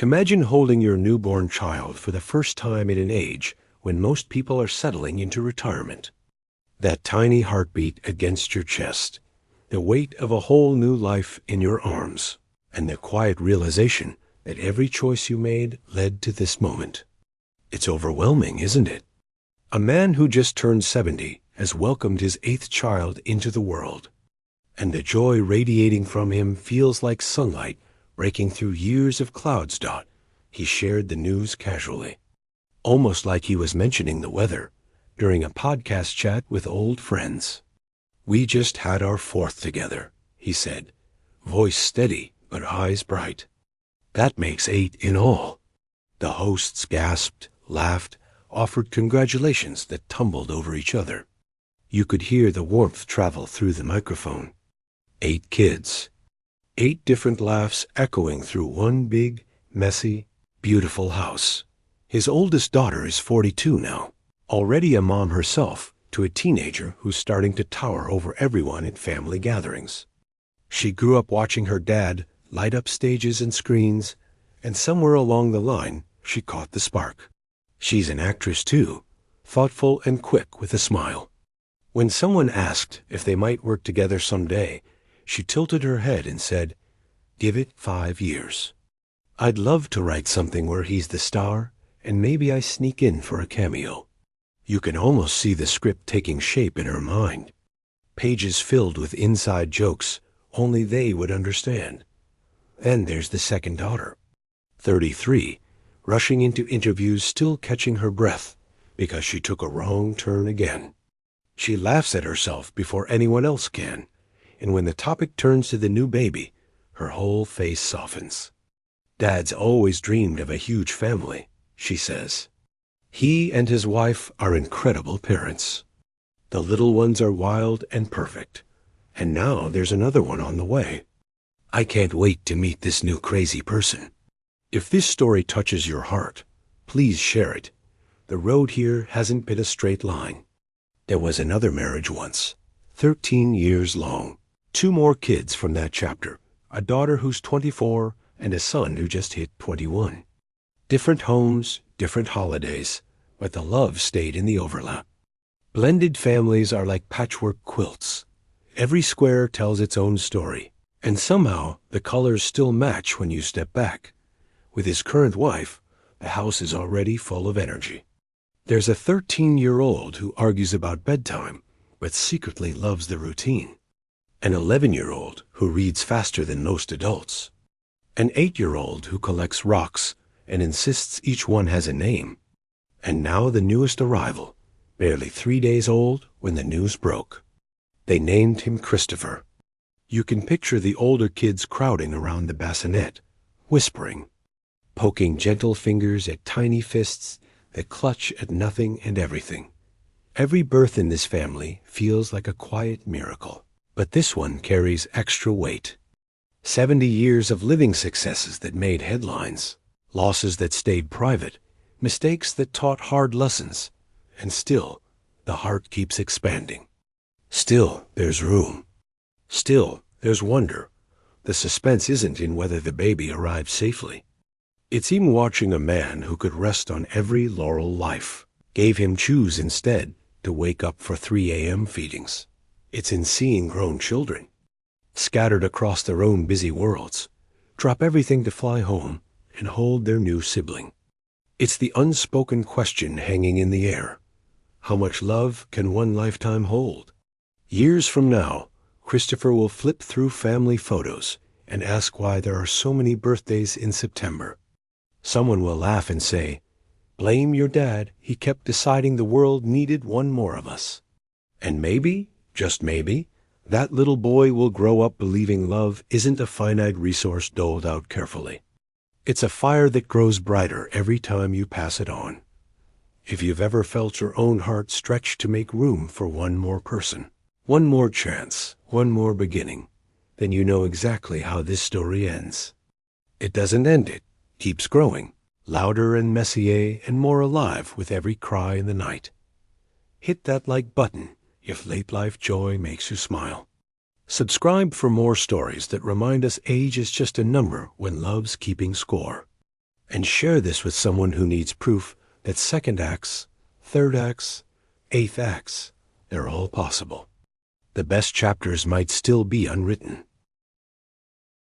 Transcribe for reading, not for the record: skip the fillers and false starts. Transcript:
Imagine holding your newborn child for the first time at an age when most people are settling into retirement. That tiny heartbeat against your chest, the weight of a whole new life in your arms, and the quiet realization that every choice you made led to this moment. It's overwhelming, isn't it? A man who just turned 70 has welcomed his 8th child into the world, and the joy radiating from him feels like sunlight breaking through years of clouds. He shared the news casually, almost like he was mentioning the weather during a podcast chat with old friends. "We just had our 4th together," he said, voice steady but eyes bright. "That makes 8 in all." The hosts gasped, laughed, offered congratulations that tumbled over each other. You could hear the warmth travel through the microphone. 8 kids. 8 different laughs echoing through one big, messy, beautiful house. His oldest daughter is 42 now, already a mom herself to a teenager who's starting to tower over everyone at family gatherings. She grew up watching her dad light up stages and screens, and somewhere along the line, she caught the spark. She's an actress too, thoughtful and quick with a smile. When someone asked if they might work together someday, she tilted her head and said, "Give it 5 years. I'd love to write something where he's the star, and maybe I sneak in for a cameo." You can almost see the script taking shape in her mind. Pages filled with inside jokes only they would understand. Then there's the second daughter, 33, rushing into interviews still catching her breath because she took a wrong turn again. She laughs at herself before anyone else can, and when the topic turns to the new baby, her whole face softens. "Dad's always dreamed of a huge family," she says. He and his wife are incredible parents. The little ones are wild and perfect, and now there's another one on the way. "I can't wait to meet this new crazy person." If this story touches your heart, please share it. The road here hasn't been a straight line. There was another marriage once, 13 years long. 2 more kids from that chapter, a daughter who's 24 and a son who just hit 21. Different homes, different holidays, but the love stayed in the overlap. Blended families are like patchwork quilts. Every square tells its own story, and somehow the colors still match when you step back. With his current wife, the house is already full of energy. There's a 13-year-old who argues about bedtime, but secretly loves the routine. An 11-year-old who reads faster than most adults. An 8-year-old who collects rocks and insists each one has a name. And now the newest arrival, barely 3 days old when the news broke. They named him Christopher. You can picture the older kids crowding around the bassinet, whispering, poking gentle fingers at tiny fists that clutch at nothing and everything. Every birth in this family feels like a quiet miracle, but this one carries extra weight. 70 years of living successes that made headlines, losses that stayed private, mistakes that taught hard lessons, and still, the heart keeps expanding. Still, there's room. Still, there's wonder. The suspense isn't in whether the baby arrived safely. It's in watching a man who could rest on every laurel life, gave him choose instead to wake up for 3 a.m. feedings. It's in seeing grown children, scattered across their own busy worlds, drop everything to fly home and hold their new sibling. It's the unspoken question hanging in the air. How much love can one lifetime hold? Years from now, Christopher will flip through family photos and ask why there are so many birthdays in September. Someone will laugh and say, "Blame your dad, he kept deciding the world needed one more of us." And maybe, just maybe, that little boy will grow up believing love isn't a finite resource doled out carefully. It's a fire that grows brighter every time you pass it on. If you've ever felt your own heart stretch to make room for one more person, one more chance, one more beginning, then you know exactly how this story ends. It doesn't end it. Keeps growing, louder and messier and more alive with every cry in the night. Hit that like button if late life joy makes you smile. Subscribe for more stories that remind us age is just a number when love's keeping score. And share this with someone who needs proof that second acts, third acts, eighth acts, they're all possible. The best chapters might still be unwritten.